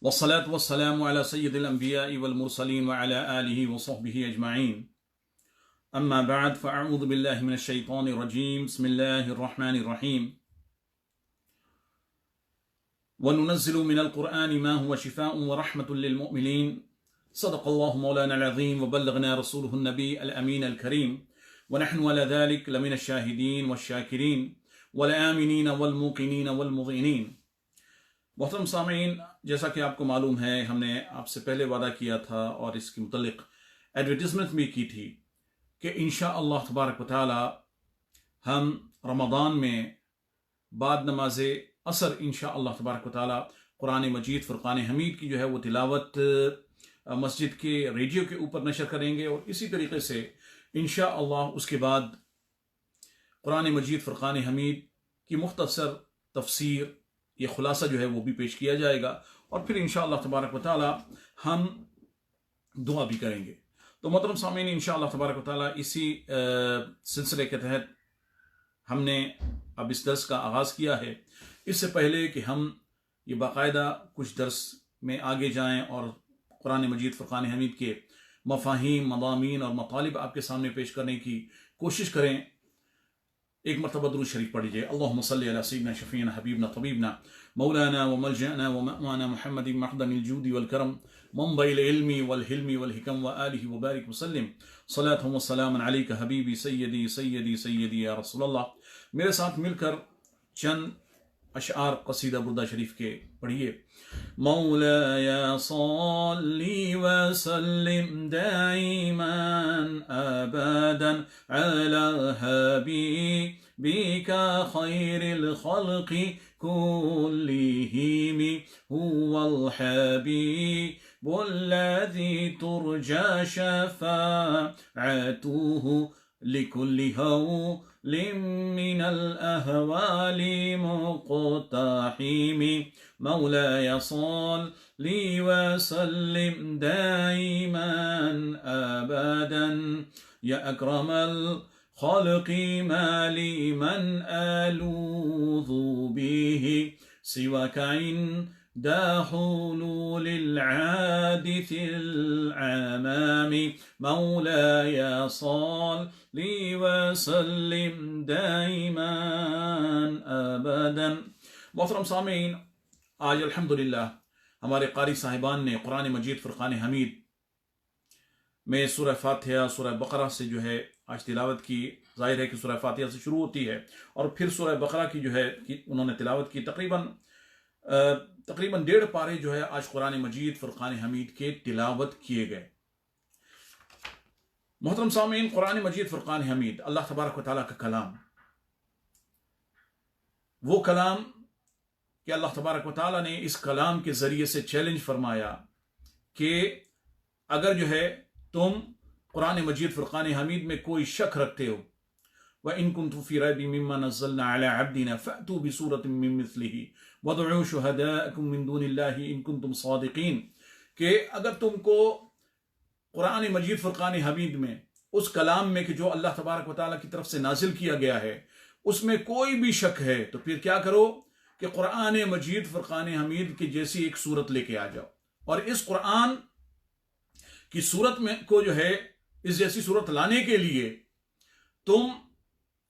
والصلاة والسلام على سيد الأنبياء والمرسلين وعلى آله وصحبه أجمعين. أما بعد فأعوذ بالله من الشيطان الرجيم. بسم الله الرحمن الرحيم. وننزل من القرآن ما هو شفاء ورحمة للمؤمنين. صدق الله مولانا العظيم وبلغنا رسوله النبي الأمين الكريم ونحن على ذلك لمن الشاهدين والشاكرين والآمنين والموقنين والمذعنين. محترم سامعین، جیسا کہ آپ کو معلوم ہے ہم نے آپ سے پہلے وعدہ کیا تھا اور اس کے متعلق ایڈورٹیزمنٹ بھی کی تھی کہ انشاءاللہ تبارک و تعالی ہم رمضان میں بعد نماز عصر انشاءاللہ تبارک و تعالی قرآن مجید فرقان حمید کی جو ہے وہ تلاوت مسجد کے ریڈیو کے اوپر نشر کریں گے، اور اسی طریقے سے انشاءاللہ اس کے بعد قرآن مجید فرقان حمید کی مختصر تفسیر، یہ خلاصہ جو ہے وہ بھی پیش کیا جائے گا، اور پھر انشاءاللہ تبارک و تعالی ہم دعا بھی کریں گے. تو محترم سامعین، انشاءاللہ تبارک و تعالی اسی سلسلے کے تحت ہم نے اب اس درس کا آغاز کیا ہے. اس سے پہلے کہ ہم یہ باقاعدہ کچھ درس میں آگے جائیں اور قرآن مجید فرقان حمید کے مفاہیم، مضامین اور مطالب آپ کے سامنے پیش کرنے کی کوشش کریں، ایک مرتبہ درود شریف پڑھ لیجیے. اللہم صلی علی سیدنا شفیعنا حبیبنا طبیبنا مولانا وملجأنا ومأوانا محمد محضن الجود والکرم منبع العلم والحلم والحکم وآلہ وبارک وسلم صلاۃ وسلام علیک حبیبی سیدی سیدی سیدی یا رسول اللہ. میرے ساتھ مل کر چند اشعار قصیدہ بردہ شریف کے پڑھیے. مولاي صل وسلم دائما أبدا على حبيبك خير الخلق كلهم، هو الحبيب الذي ترجى شفاعته لكل هول من الأهوال مقتحم. مولاي صل وسلم دائما أبدا يا أكرم الخلق ما لي من ألوذ به سواك عند حلول العادث العمام. مولاي صل وسلم دائما أبدا. محترم سامعین، آج الحمدللہ ہمارے قاری صاحبان نے قرآن مجید فرقان حمید میں سورہ فاتحہ، سورہ بقرہ سے جو ہے آج تلاوت کی. ظاہر ہے کہ سورہ فاتحہ سے شروع ہوتی ہے اور پھر سورہ بقرہ کی جو ہے انہوں نے تلاوت کی. تقریباً 1.5 پارے جو ہے آج قرآن مجید فرقان حمید کے تلاوت کیے گئے. محترم سامعین، قرآن مجید فرقان حمید اللہ تبارک و تعالیٰ کا کلام، وہ کلام کہ اللہ تبارک و تعالیٰ نے اس کلام کے ذریعے سے چیلنج فرمایا کہ اگر جو ہے تم قرآن مجید فرقان حمید میں کوئی شک رکھتے ہو، وَإِن كُنتُمْ فِي رَيْبٍ مِّمَّا نَزَّلْنَا عَلَىٰ عَبْدِنَا فَأْتُوا بِسُورَةٍ مِّن مِّثْلِهِ وَادْعُوا شُهَدَاءَكُم مِّن دُونِ اللَّهِ إِن كُنتُمْ صَادِقِينَ، کہ اگر تم کو قرآن مجید فرقان حمید میں اس کلام میں کہ جو اللہ تبارک و تعالیٰ کی طرف سے نازل کیا گیا ہے اس میں کوئی بھی شک ہے، تو پھر کیا کرو کہ قرآن مجید فرقان حمید کی جیسی ایک صورت لے کے آ جاؤ، اور اس قرآن کی صورت میں کو جو ہے اس جیسی صورت لانے کے لیے تم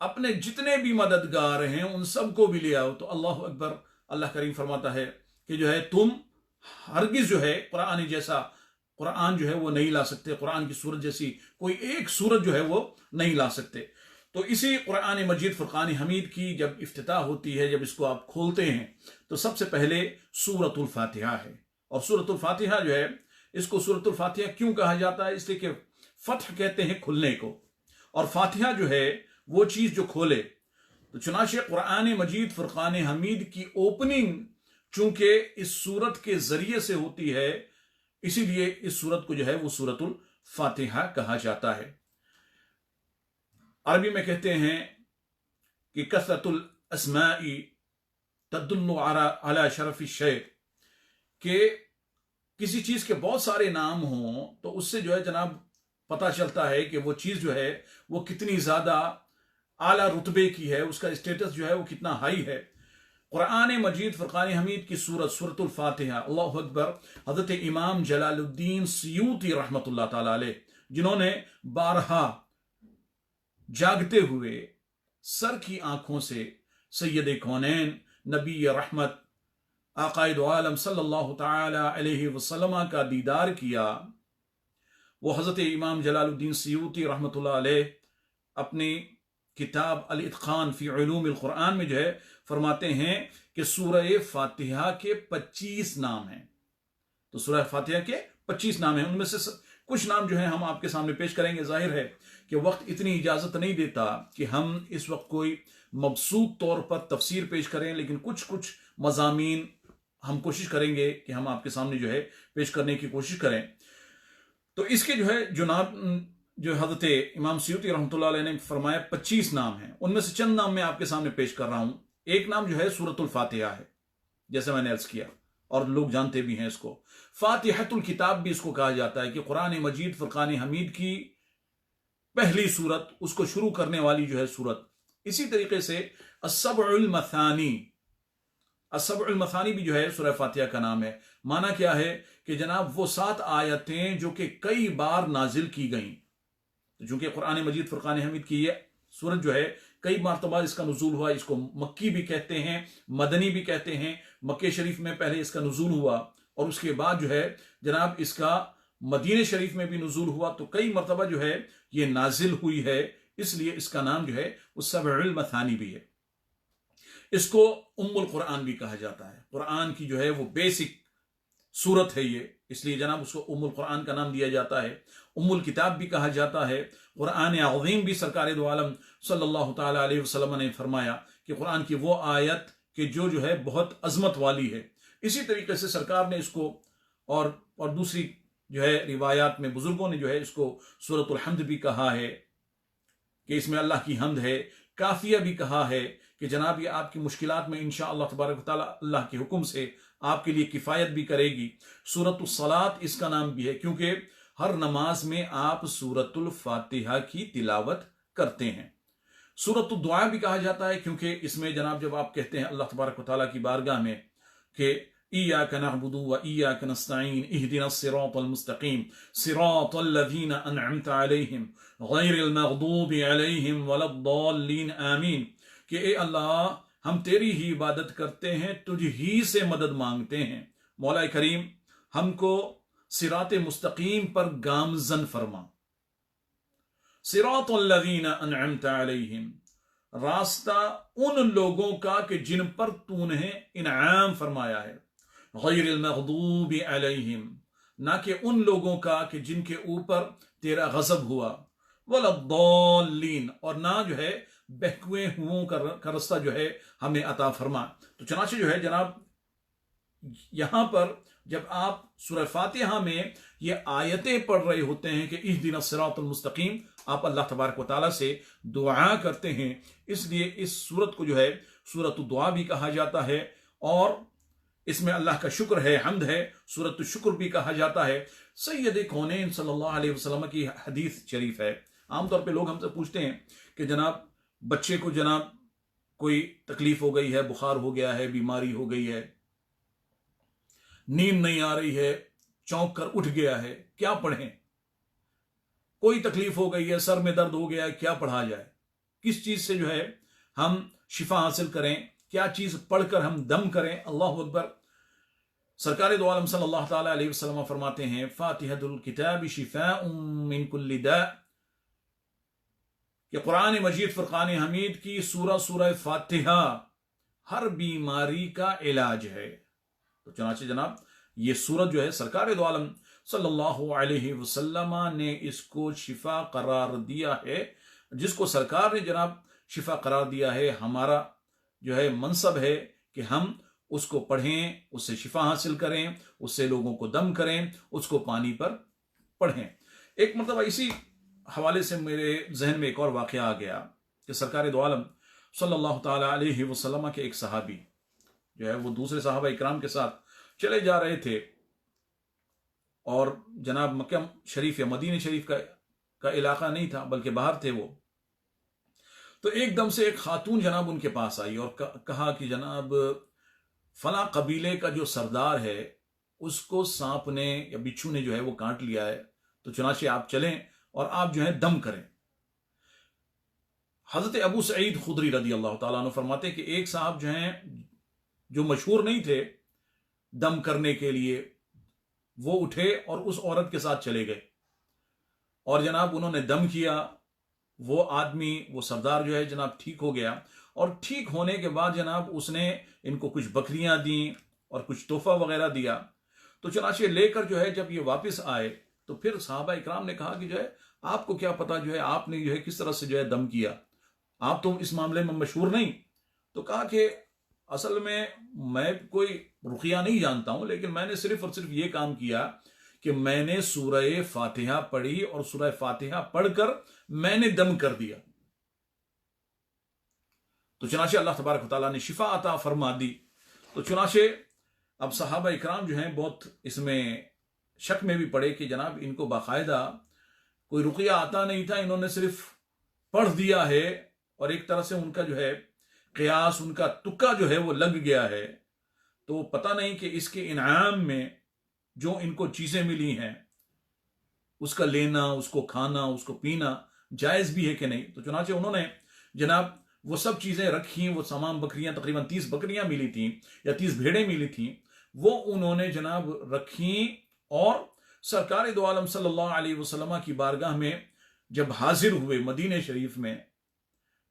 اپنے جتنے بھی مددگار ہیں ان سب کو بھی لے آؤ. تو اللہ اکبر، اللہ کریم فرماتا ہے کہ جو ہے تم ہرگز جو ہے قرآن جیسا قرآن جو ہے وہ نہیں لا سکتے، قرآن کی صورت جیسی کوئی ایک صورت جو ہے وہ نہیں لا سکتے. تو اسی قرآن مجید فرقان حمید کی جب افتتاح ہوتی ہے، جب اس کو آپ کھولتے ہیں تو سب سے پہلے سورۃ الفاتحہ ہے. اور سورۃ الفاتحہ جو ہے، اس کو سورۃ الفاتحہ کیوں کہا جاتا ہے؟ اس لیے کہ فتح کہتے ہیں کھلنے کو، اور فاتحہ جو ہے وہ چیز جو کھولے. تو چنانچہ قرآن مجید فرقان حمید کی اوپننگ چونکہ اس سورت کے ذریعے سے ہوتی ہے، اسی لیے اس سورت کو جو ہے وہ سورۃ الفاتحہ کہا جاتا ہے. عربی میں کہتے ہیں کہ کثرت الاسماء تدل علی شرف الشیء، کہ کسی چیز کے بہت سارے نام ہوں تو اس سے جو ہے جناب پتہ چلتا ہے کہ وہ چیز جو ہے وہ کتنی زیادہ اعلیٰ رتبے کی ہے، اس کا اسٹیٹس جو ہے وہ کتنا ہائی ہے. قرآن مجید فرقان حمید کی سورت الفاتحہ، اللہ اکبر، حضرت امام جلال الدین سیوطی رحمۃ اللہ تعالی علیہ، جنہوں نے بارہا جاگتے ہوئے سر کی آنکھوں سے سید کونین نبی رحمت آقائد عالم صلی اللہ تعالی علیہ وسلم کا دیدار کیا، وہ حضرت امام جلال الدین سیوطی رحمۃ اللہ علیہ اپنی کتاب الاتقان فی علوم القرآن میں جو ہے فرماتے ہیں کہ سورہ فاتحہ کے 25 نام ہیں۔ تو سورہ فاتحہ کے 25 نام ہیں، ان میں سے کچھ نام جو ہیں ہم آپ کے سامنے پیش کریں گے۔ ظاہر ہے کہ وقت اتنی اجازت نہیں دیتا کہ ہم اس وقت کوئی مبسوط طور پر تفسیر پیش کریں، لیکن کچھ مضامین ہم کوشش کریں گے کہ ہم آپ کے سامنے جو ہے پیش کرنے کی کوشش کریں۔ تو اس کے جو ہے جناب جو حضرت امام سیوطی رحمۃ اللہ علیہ نے فرمایا 25 نام ہیں، ان میں سے چند نام میں آپ کے سامنے پیش کر رہا ہوں۔ ایک نام جو ہے سورت الفاتحہ ہے، جیسے میں نے عرض کیا، اور لوگ جانتے بھی ہیں اس کو۔ فاتحۃ الکتاب بھی اس کو کہا جاتا ہے کہ قرآن مجید فرقان حمید کی پہلی سورت، اس کو شروع کرنے والی جو ہے سورت۔ اسی طریقے سے السبع المثانی، السبع المثانی بھی جو ہے سورہ فاتحہ کا نام ہے۔ معنی کیا ہے کہ جناب وہ 7 آیتیں جو کہ کئی بار نازل کی گئیں، چونکہ قرآن مجید فرقان حمید کی یہ سورت جو ہے کئی مرتبہ اس کا نزول ہوا، اس کو مکی بھی کہتے ہیں، مدنی بھی کہتے ہیں۔ مکہ شریف میں پہلے اس کا نزول ہوا، اور اس کے بعد جو ہے جناب اس کا مدینہ شریف میں بھی نزول ہوا، تو کئی مرتبہ جو ہے یہ نازل ہوئی ہے، اس لیے اس کا نام جو ہے وہ سبع المثانی بھی ہے۔ اس کو ام القرآن بھی کہا جاتا ہے، قرآن کی جو ہے وہ بیسک سورت ہے یہ، اس لیے جناب اس کو ام القرآن کا نام دیا جاتا ہے۔ ام الکتاب بھی کہا جاتا ہے۔ قرآن عظیم بھی سرکار دو عالم صلی اللہ تعالی علیہ وسلم نے فرمایا کہ قرآن کی وہ آیت کہ جو ہے بہت عظمت والی ہے۔ اسی طریقے سے سرکار نے اس کو اور دوسری جو ہے روایات میں بزرگوں نے جو ہے اس کو سورۃ الحمد بھی کہا ہے کہ اس میں اللہ کی حمد ہے۔ کافیہ بھی کہا ہے کہ جناب یہ آپ کی مشکلات میں انشاءاللہ تبارک و تعالی اللہ کے حکم سے آپ کے لیے کفایت بھی کرے گی۔ سورۃ الصلاۃ اس کا نام بھی ہے، کیونکہ ہر نماز میں آپ سورۃ الفاتحہ کی تلاوت کرتے ہیں۔ سورۃ الدعاء بھی کہا جاتا ہے، کیونکہ اس میں جناب جب آپ کہتے ہیں اللہ تبارک و تعالیٰ کی بارگاہ میں کہ ایاک نعبد و ایاک نستعین اہدنا الصراط المستقیم صراط الذین انعمت علیہم غیر المغضوب علیہم ولا الضالین آمین، کہ اے اللہ ہم تیری ہی عبادت کرتے ہیں، تجھ ہی سے مدد مانگتے ہیں، مولا کریم ہم کو صراط مستقیم پر گامزن فرما۔ صراط الذین انعمت علیہم، راستہ ان لوگوں کا کہ جن پر تو نے انعام فرمایا ہے، غیر المغضوب علیہم، نہ کہ ان لوگوں کا کہ جن کے اوپر تیرا غضب ہوا، ولا الضالین، اور نہ جو ہے بہکوے ہوں کا رستہ جو ہے ہمیں عطا فرما۔ تو چنانچہ جو ہے جناب یہاں پر جب آپ سورہ فاتحہ میں یہ آیتیں پڑھ رہے ہوتے ہیں کہ اہدنا الصراط المستقیم، آپ اللہ تبارک و تعالیٰ سے دعا کرتے ہیں، اس لیے اس سورت کو جو ہے سورۃ الدعاء بھی کہا جاتا ہے، اور اس میں اللہ کا شکر ہے، حمد ہے، سورۃ الشکر بھی کہا جاتا ہے۔ سید کونین صلی اللہ علیہ وسلم کی حدیث شریف ہے۔ عام طور پہ لوگ ہم سے پوچھتے ہیں کہ جناب بچے کو جناب کوئی تکلیف ہو گئی ہے، بخار ہو گیا ہے، بیماری ہو گئی ہے، نیند نہیں آ رہی ہے، چونک کر اٹھ گیا ہے، کیا پڑھیں؟ کوئی تکلیف ہو گئی ہے، سر میں درد ہو گیا ہے، کیا پڑھا جائے؟ کس چیز سے جو ہے ہم شفا حاصل کریں؟ کیا چیز پڑھ کر ہم دم کریں؟ اللہ اکبر۔ سرکار دو عالم صلی اللہ تعالی علیہ وسلم فرماتے ہیں فاتحۃ الکتاب شفاء من کل داء، کہ قرآن مجید فرقان حمید کی سورہ فاتحہ ہر بیماری کا علاج ہے۔ تو چنانچہ جناب یہ سورت جو ہے سرکار دو عالم صلی اللہ علیہ وسلم نے اس کو شفا قرار دیا ہے، جس کو سرکار نے جناب شفا قرار دیا ہے، ہمارا جو ہے منصب ہے کہ ہم اس کو پڑھیں، اس سے شفا حاصل کریں، اس سے لوگوں کو دم کریں، اس کو پانی پر پڑھیں۔ ایک مرتبہ اسی حوالے سے میرے ذہن میں ایک اور واقعہ آ گیا کہ سرکار دو عالم صلی اللہ تعالی علیہ وسلم کے ایک صحابی جو ہے وہ دوسرے صحابہ اکرام کے ساتھ چلے جا رہے تھے، اور جناب مکہ شریف یا مدینہ شریف کا علاقہ نہیں تھا، بلکہ باہر تھے وہ۔ تو ایک دم سے ایک خاتون جناب ان کے پاس آئی اور کہا کہ جناب فلاں قبیلے کا جو سردار ہے اس کو سانپ نے یا بچھو نے جو ہے وہ کاٹ لیا ہے، تو چنانچہ آپ چلیں اور آپ جو ہے دم کریں۔ حضرت ابو سعید خدری رضی اللہ تعالیٰ عنہ فرماتے کہ ایک صاحب جو ہیں جو مشہور نہیں تھے دم کرنے کے لیے، وہ اٹھے اور اس عورت کے ساتھ چلے گئے اور جناب انہوں نے دم کیا۔ وہ آدمی، وہ سردار جو ہے جناب ٹھیک ہو گیا، اور ٹھیک ہونے کے بعد جناب اس نے ان کو کچھ بکریاں دیں اور کچھ تحفہ وغیرہ دیا۔ تو چنانچہ لے کر جو ہے جب یہ واپس آئے تو پھر صحابہ اکرام نے کہا کہ جو ہے آپ کو کیا پتا جو ہے آپ نے جو ہے کس طرح سے جو ہے دم کیا، آپ تو اس معاملے میں مشہور نہیں۔ تو کہا کہ اصل میں کوئی رقیہ نہیں جانتا ہوں، لیکن میں نے صرف اور صرف یہ کام کیا کہ میں نے سورہ فاتحہ پڑھی اور سورہ فاتحہ پڑھ کر میں نے دم کر دیا۔ تو چنانچہ اللہ تبارک و تعالیٰ نے شفا عطا فرما دی۔ تو چنانچہ اب صحابہ اکرام جو ہیں بہت اس میں شک میں بھی پڑے کہ جناب ان کو باقاعدہ کوئی رقیہ آتا نہیں تھا، انہوں نے صرف پڑھ دیا ہے اور ایک طرح سے ان کا جو ہے قیاس، ان کا تکا جو ہے وہ لگ گیا ہے۔ تو پتہ نہیں کہ اس کے انعام میں جو ان کو چیزیں ملی ہیں اس کا لینا، اس کو کھانا، اس کو پینا جائز بھی ہے کہ نہیں۔ تو چنانچہ انہوں نے جناب وہ سب چیزیں رکھیں، وہ تمام بکریاں، تقریباً 30 بکریاں ملی تھیں یا 30 بھیڑیں ملی تھیں، وہ انہوں نے جناب رکھیں اور سرکار دو عالم صلی اللہ علیہ وسلم کی بارگاہ میں جب حاضر ہوئے مدینہ شریف میں،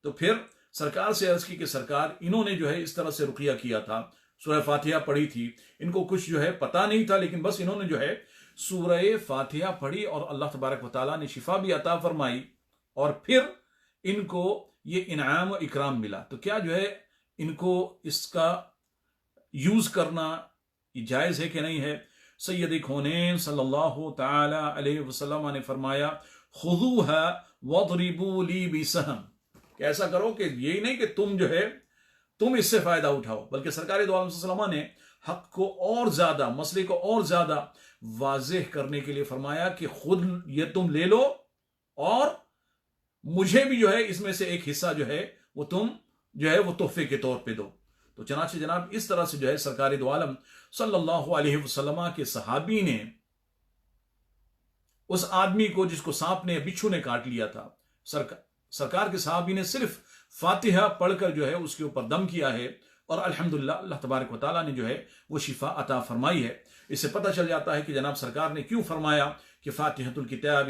تو پھر سرکار سے عرض کی کہ سرکار انہوں نے جو ہے اس طرح سے رقیہ کیا تھا، سورہ فاتحہ پڑھی تھی، ان کو کچھ جو ہے پتہ نہیں تھا، لیکن بس انہوں نے جو ہے سورہ فاتحہ پڑھی اور اللہ تبارک و تعالیٰ نے شفا بھی عطا فرمائی اور پھر ان کو یہ انعام و اکرام ملا۔ تو کیا جو ہے ان کو اس کا یوز کرنا جائز ہے کہ نہیں ہے؟ سید کونین صلی اللہ تعالی علیہ وسلم نے فرمایا خذوها واضربوا لی بسہم، کہ ایسا کرو کہ یہی نہیں کہ تم اس سے فائدہ اٹھاؤ، بلکہ سرکار دو عالم صلی اللہ علیہ وسلم نے حق کو اور زیادہ، مسئلے کو اور زیادہ واضح کرنے کے لیے فرمایا کہ خود یہ تم لے لو اور مجھے بھی جو ہے اس میں سے ایک حصہ جو ہے وہ تم جو ہے وہ تحفے کے طور پہ دو۔ تو چنانچہ جناب اس طرح سے جو ہے سرکار دو عالم صلی اللہ علیہ وسلم کے صحابی نے اس آدمی کو جس کو سانپ نے، بچھو نے کاٹ لیا تھا، سرکار کے صحابی نے صرف فاتحہ پڑھ کر جو ہے اس کے اوپر دم کیا ہے اور الحمدللہ اللہ تبارک و تعالیٰ نے جو ہے وہ شفا عطا فرمائی ہے۔ اس سے پتہ چل جاتا ہے کہ جناب سرکار نے کیوں فرمایا کہ فاتحۃ الکتاب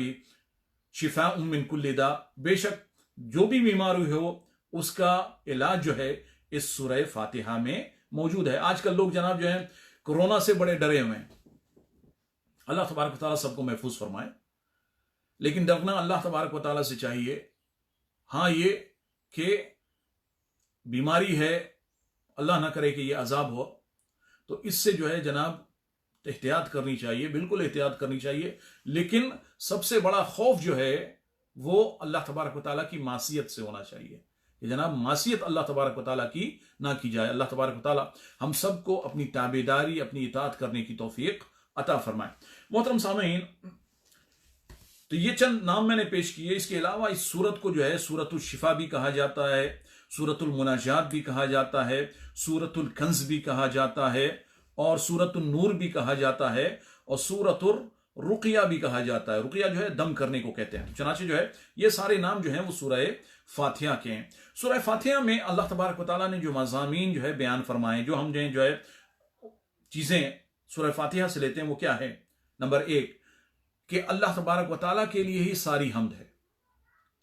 شفاء من کل داء، بے شک جو بھی بیماری ہو اس کا علاج جو ہے اس سورہ فاتحہ میں موجود ہے۔ آج کل لوگ جناب جو ہیں کورونا سے بڑے ڈرے ہوئے ہیں، اللہ تبارک و تعالیٰ سب کو محفوظ فرمائے، لیکن ڈرنا اللہ تبارک و تعالیٰ سے چاہیے۔ ہاں یہ کہ بیماری ہے، اللہ نہ کرے کہ یہ عذاب ہو، تو اس سے جو ہے جناب احتیاط کرنی چاہیے، بالکل احتیاط کرنی چاہیے، لیکن سب سے بڑا خوف جو ہے وہ اللہ تبارک و تعالیٰ کی معصیت سے ہونا چاہیے کہ جناب معصیت اللہ تبارک و تعالیٰ کی نہ کی جائے۔ اللہ تبارک و تعالیٰ ہم سب کو اپنی تابعداری، اپنی اطاعت کرنے کی توفیق عطا فرمائے۔ محترم سامعین، تو یہ چند نام میں نے پیش کیے، اس کے علاوہ اس سورت کو جو ہے سورت الشفا بھی کہا جاتا ہے، سورت المناجات بھی کہا جاتا ہے، سورت الکنز بھی کہا جاتا ہے، اور سورت النور بھی کہا جاتا ہے، اور سورت الرقیہ بھی کہا جاتا ہے۔ رقیہ جو ہے دم کرنے کو کہتے ہیں۔ چنانچہ جو ہے یہ سارے نام جو ہیں وہ سورہ فاتحہ کے ہیں۔ سورہ فاتحہ میں اللہ تبارک و تعالیٰ نے جو مضامین جو ہے بیان فرمائے، جو ہم جو ہے چیزیں سورہ فاتحہ سے لیتے ہیں، وہ کیا ہے؟ نمبر 1 کہ اللہ تبارک و تعالیٰ کے لیے ہی ساری حمد ہے،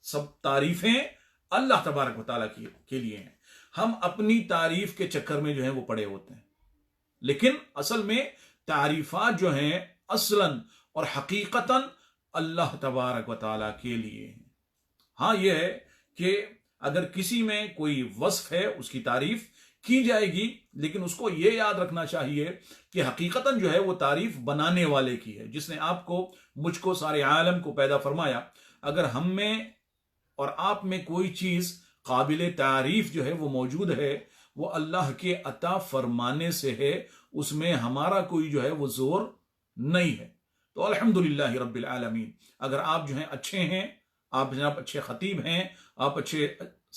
سب تعریفیں اللہ تبارک و تعالیٰ کے لیے ہیں۔ ہم اپنی تعریف کے چکر میں جو ہیں وہ پڑے ہوتے ہیں، لیکن اصل میں تعریفات جو ہیں اصلاً اور حقیقتاً اللہ تبارک و تعالیٰ کے لیے ہیں۔ ہاں یہ ہے کہ اگر کسی میں کوئی وصف ہے اس کی تعریف کی جائے گی، لیکن اس کو یہ یاد رکھنا چاہیے کہ حقیقتاً جو ہے وہ تعریف بنانے والے کی ہے، جس نے آپ کو، مجھ کو، سارے عالم کو پیدا فرمایا۔ اگر ہم میں اور آپ میں کوئی چیز قابل تعریف جو ہے وہ موجود ہے، وہ اللہ کے عطا فرمانے سے ہے، اس میں ہمارا کوئی جو ہے وہ زور نہیں ہے۔ تو الحمدللہ رب العالمین، اگر آپ جو ہیں اچھے ہیں، آپ جناب اچھے خطیب ہیں، آپ اچھے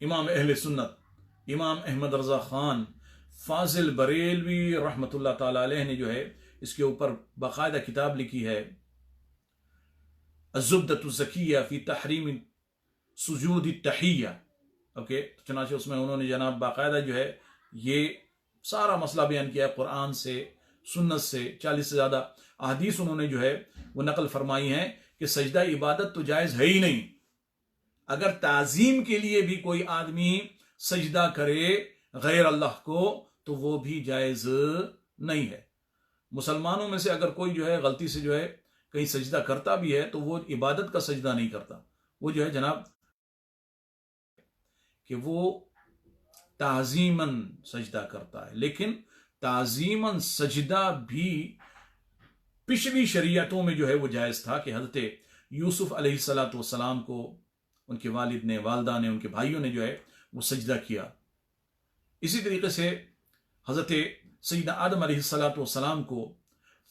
امام اہل سنت امام احمد رضا خان فاضل بریلوی رحمۃ اللہ تعالی علیہ نے جو ہے اس کے اوپر باقاعدہ کتاب لکھی ہے، الزبدۃ الزکیہ فی تحریم سجود التحیہ۔ اوکے، چنانچہ اس میں انہوں نے جناب باقاعدہ جو ہے یہ سارا مسئلہ بیان کیا ہے، قرآن سے، سنت سے، 40 سے زیادہ احادیث انہوں نے جو ہے وہ نقل فرمائی ہیں کہ سجدہ عبادت تو جائز ہے ہی نہیں۔ اگر تعظیم کے لیے بھی کوئی آدمی سجدہ کرے غیر اللہ کو تو وہ بھی جائز نہیں ہے۔ مسلمانوں میں سے اگر کوئی جو ہے غلطی سے جو ہے کہیں سجدہ کرتا بھی ہے تو وہ عبادت کا سجدہ نہیں کرتا، وہ جو ہے جناب کہ وہ تعظیماً سجدہ کرتا ہے۔ لیکن تعظیماً سجدہ بھی پچھلی شریعتوں میں جو ہے وہ جائز تھا کہ حضرت یوسف علیہ السلام کو ان کے والد نے، والدہ نے، ان کے بھائیوں نے جو ہے وہ سجدہ کیا۔ اسی طریقے سے حضرت سیدنا آدم علیہ السلام کو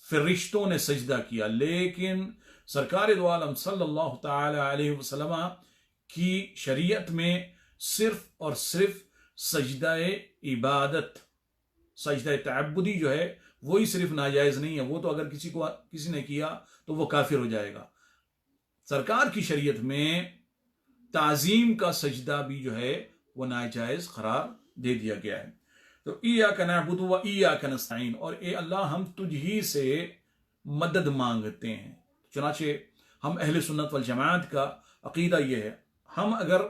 فرشتوں نے سجدہ کیا، لیکن سرکار دو عالم صلی اللہ تعالی علیہ وسلم کی شریعت میں صرف اور صرف سجدہ عبادت، سجدہ تعبدی جو ہے وہی صرف ناجائز نہیں ہے، وہ تو اگر کسی نے کیا تو وہ کافر ہو جائے گا۔ سرکار کی شریعت میں تعظیم کا سجدہ بھی جو ہے وہ ناجائز قرار دے دیا گیا ہے۔ تو ایاک نعبد و ایاک نستعین، اور اے اللہ ہم تجھ ہی سے مدد مانگتے ہیں۔ چنانچہ ہم اہل سنت والجماعت کا عقیدہ یہ ہے، ہم اگر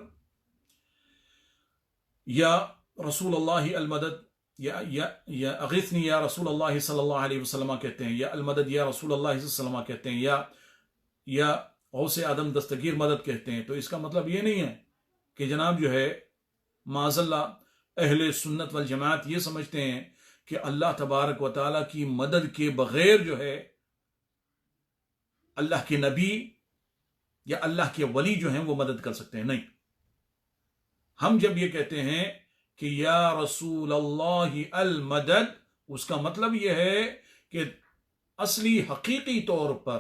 یا رسول اللہ المدد یا اغثنی یا رسول اللہ صلی اللہ علیہ وسلم کہتے ہیں، یا المدد یا رسول اللہ صلی اللہ علیہ وسلم کہتے ہیں، یا غوث آدم دستگیر مدد کہتے ہیں، تو اس کا مطلب یہ نہیں ہے کہ جناب جو ہے معاذ اللہ اہل سنت والجماعت یہ سمجھتے ہیں کہ اللہ تبارک و تعالیٰ کی مدد کے بغیر جو ہے اللہ کے نبی یا اللہ کے ولی جو ہیں وہ مدد کر سکتے ہیں۔ نہیں، ہم جب یہ کہتے ہیں کہ یا رسول اللہ المدد، اس کا مطلب یہ ہے کہ اصلی حقیقی طور پر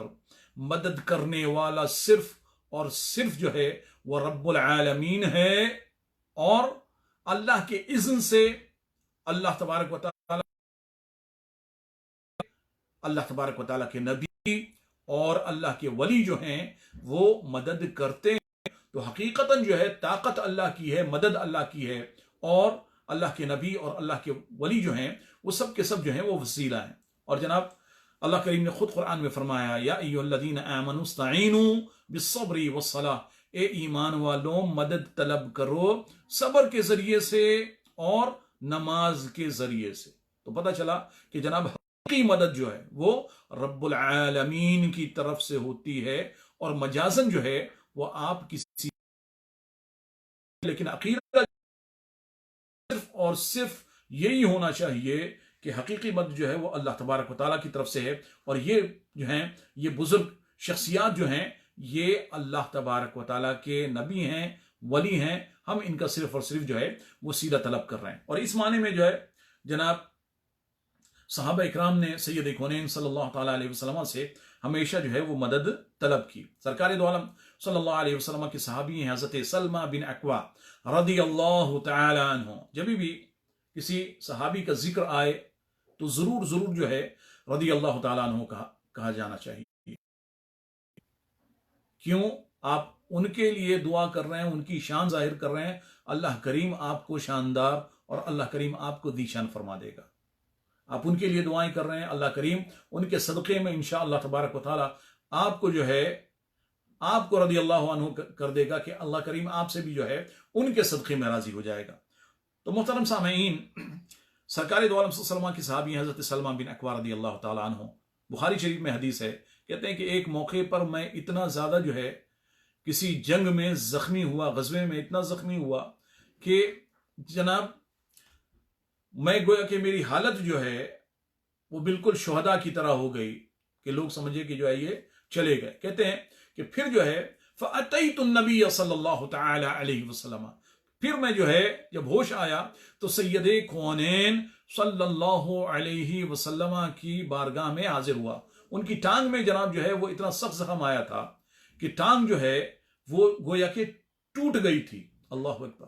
مدد کرنے والا صرف اور صرف جو ہے وہ رب العالمین ہے، اور اللہ کے اذن سے اللہ تبارک و تعالیٰ کے نبی اور اللہ کے ولی جو ہیں وہ مدد کرتے ہیں۔ تو حقیقتاً جو ہے طاقت اللہ کی ہے، مدد اللہ کی ہے، اور اللہ کے نبی اور اللہ کے ولی جو ہیں وہ سب کے سب جو ہیں وہ وسیلہ ہیں۔ اور جناب اللہ کریم نے خود قرآن میں فرمایا، یا ایھا الذین آمنوا استعینوا بالصبر والصلاۃ، اے ایمان والوں مدد طلب کرو صبر کے ذریعے سے اور نماز کے ذریعے سے۔ تو پتہ چلا کہ جناب حقیقی مدد جو ہے وہ رب العالمین کی طرف سے ہوتی ہے، اور مجازن جو ہے وہ آپ کسی، لیکن عقیدہ صرف اور صرف یہی ہونا چاہیے کہ حقیقی مدد جو ہے وہ اللہ تبارک و تعالیٰ کی طرف سے ہے، اور یہ جو ہیں یہ بزرگ شخصیات جو ہیں یہ اللہ تبارک و تعالیٰ کے نبی ہیں، ولی ہیں، ہم ان کا صرف اور صرف جو ہے وہ سیدھا طلب کر رہے ہیں۔ اور اس معنی میں جو ہے جناب صحابہ اکرام نے سید کونین صلی اللہ تعالیٰ علیہ وسلم سے ہمیشہ جو ہے وہ مدد طلب کی۔ سرکار دو عالم صلی اللہ علیہ وسلم کے صحابی ہیں حضرت سلمہ بن اکوع رضی اللہ تعالی عنہ۔ جب بھی کسی صحابی کا ذکر آئے تو ضرور جو ہے رضی اللہ تعالیٰ عنہ کہا جانا چاہیے۔ کیوں؟ آپ ان کے لیے دعا کر رہے ہیں، ان کی شان ظاہر کر رہے ہیں، اللہ کریم آپ کو شاندار اور اللہ کریم آپ کو ذیشان فرما دے گا۔ آپ ان کے لیے دعائیں کر رہے ہیں، اللہ کریم ان کے صدقے میں انشاءاللہ تبارک و تعالی آپ کو جو ہے آپ کو رضی اللہ عنہ کر دے گا کہ اللہ کریم آپ سے بھی جو ہے ان کے صدقے میں راضی ہو جائے گا۔ تو محترم سامعین، سرکار دو عالم صلی اللہ علیہ وسلم کی صحابی ہیں حضرت سلمہ بن اکوع رضی اللہ تعالی عنہ۔ بخاری شریف میں حدیث ہے، کہتے ہیں کہ ایک موقع پر میں اتنا زیادہ جو ہے کسی جنگ میں زخمی ہوا، غزوے میں اتنا زخمی ہوا کہ جناب میں گویا کہ میری حالت جو ہے وہ بالکل شہداء کی طرح ہو گئی کہ لوگ سمجھے کہ جو ہے یہ چلے گئے۔ کہتے ہیں کہ پھر جو ہے فَأَتَيْتُ النَّبِيَّ صلی اللہ تعالی علیہ وسلم، پھر میں جو ہے جب ہوش آیا تو سید کونین صلی اللہ علیہ وسلم کی بارگاہ میں حاضر ہوا۔ ان کی ٹانگ میں جناب جو ہے وہ اتنا سخت زخم آیا تھا کہ ٹانگ جو ہے وہ گویا کہ ٹوٹ گئی تھی۔ اللہ اکبر!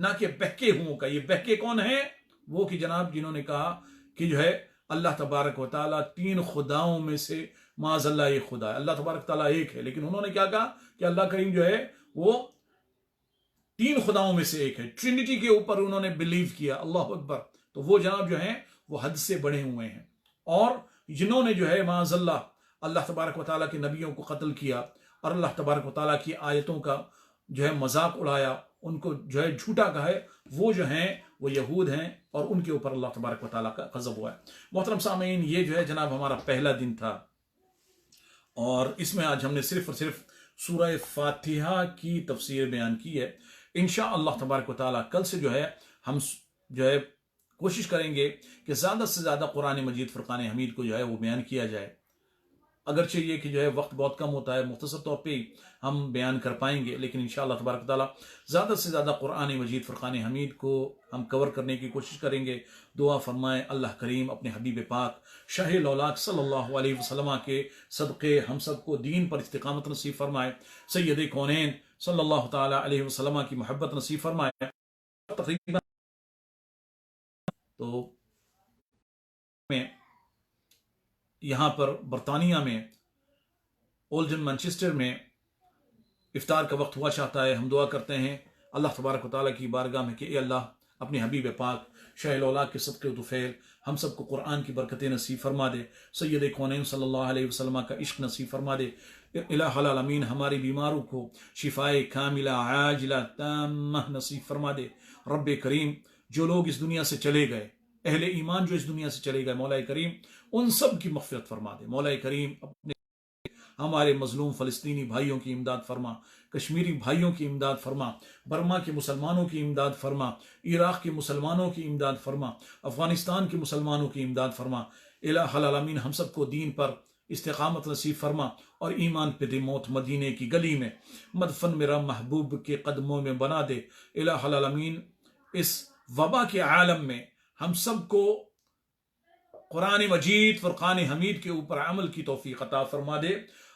نہ کہ بہکے ہوں کا۔ یہ بہکے کون ہیں؟ وہ کہ جناب جنہوں نے کہا کہ جو ہے اللہ تبارک و تعالیٰ تین خداؤں میں سے معاذ اللہ ایک خدا ہے، اللہ تبارک و تعالیٰ ایک ہے، لیکن انہوں نے کیا کہا کہ اللہ کریم جو ہے وہ تین خداؤں میں سے ایک ہے، ٹرینٹی کے اوپر انہوں نے بلیو کیا۔ اللہ اکبر۔ تو وہ جناب جو ہیں وہ حد سے بڑھے ہوئے ہیں، اور جنہوں نے جو ہے معاذ اللہ اللہ تبارک و تعالیٰ کے نبیوں کو قتل کیا اور اللہ تبارک و تعالیٰ کی آیتوں کا جو ہے مذاق اڑایا، ان کو جو ہے جھوٹا کہا ہے، وہ جو ہیں وہ یہود ہیں، اور ان کے اوپر اللہ تبارک و تعالیٰ کا غضب ہوا ہے۔ محترم سامعین، یہ جو ہے جناب ہمارا پہلا دن تھا، اور اس میں آج ہم نے صرف اور صرف سورہ فاتحہ کی تفسیر بیان کی ہے۔ انشاءاللہ تبارک و تعالیٰ کل سے جو ہے ہم جو ہے کوشش کریں گے کہ زیادہ سے زیادہ قرآن مجید فرقان حمید کو جو ہے وہ بیان کیا جائے، اگرچہ یہ کہ جو ہے وقت بہت کم ہوتا ہے، مختصر طور پہ ہم بیان کر پائیں گے، لیکن انشاءاللہ تبارک و تعالیٰ زیادہ سے زیادہ قرآن مجید فرقان حمید کو ہم کور کرنے کی کوشش کریں گے۔ دعا فرمائیں اللہ کریم اپنے حبیب پاک شاہ لولاک صلی اللہ علیہ وسلم کے صدقے ہم سب کو دین پر استقامت نصیب فرمائے، سید کونین صلی اللہ تعالی علیہ وسلم کی محبت نصیب فرمائے۔ تقریباً تو میں یہاں پر برطانیہ میں اولڈن مانچسٹر میں افطار کا وقت ہوا چاہتا ہے۔ ہم دعا کرتے ہیں اللہ تبارک و تعالیٰ کی بارگاہ میں کہ اے اللہ اپنے حبیب پاک شاہ لولاک کے صدقے و طفیل ہم سب کو قرآن کی برکتیں نصیب فرما دے، سید کونین صلی اللہ علیہ وسلم کا عشق نصیب فرما دے۔ الہ العالمین ہماری بیماروں کو شفائے کاملہ عاجلہ تامہ نصیب فرما دے۔ رب کریم جو لوگ اس دنیا سے چلے گئے، اہل ایمان جو اس دنیا سے چلے گئے، مولا کریم ان سب کی مغفرت فرما دے۔ مولا کریم اپنے ہمارے مظلوم فلسطینی بھائیوں کی امداد فرما، کشمیری بھائیوں کی امداد فرما، برما کے مسلمانوں کی امداد فرما، عراق کے مسلمانوں کی امداد فرما، افغانستان کے مسلمانوں کی امداد فرما۔ الہ العالمین ہم سب کو دین پر استقامت نصیب فرما، اور ایمان پہ دے موت مدینے کی گلی میں مدفن میرا محبوب کے قدموں میں بنا دے۔ الہ العالمین اس وبا کے عالم میں ہم سب کو قرآن مجید فرقان حمید کے اوپر عمل کی توفیق عطا فرما دے۔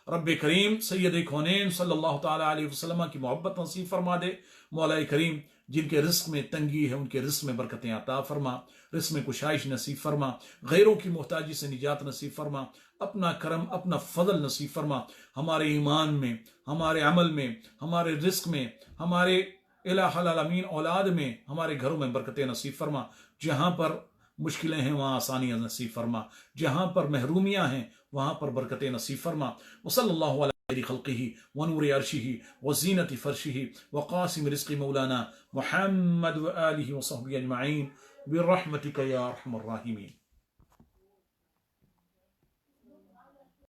رب کریم سید کونین صلی اللہ تعالیٰ علیہ وسلم کی محبت نصیب فرما دے۔ مولا کریم جن کے رزق میں تنگی ہے ان کے رزق میں برکتیں عطا فرما، رزق میں کشائش نصیب فرما، غیروں کی محتاجی سے نجات نصیب فرما، اپنا کرم اپنا فضل نصیب فرما، ہمارے ایمان میں، ہمارے عمل میں، ہمارے رزق میں، ہمارے الہ العالمین اولاد میں، ہمارے گھروں میں برکتیں نصیب فرما۔ جہاں پر مشکلیں ہیں وہاں آسانیاں نصیب فرما، جہاں پر محرومیاں ہیں وہاں پر برکتیں نصیب فرما۔ وصلی اللہ علیہ خیر خلقہ ونور عرشہ وزینت فرشہ وقاسم رزق مولانا محمد وآلہ وصحبہ اجمعین برحمتک یا ارحم الراحمین۔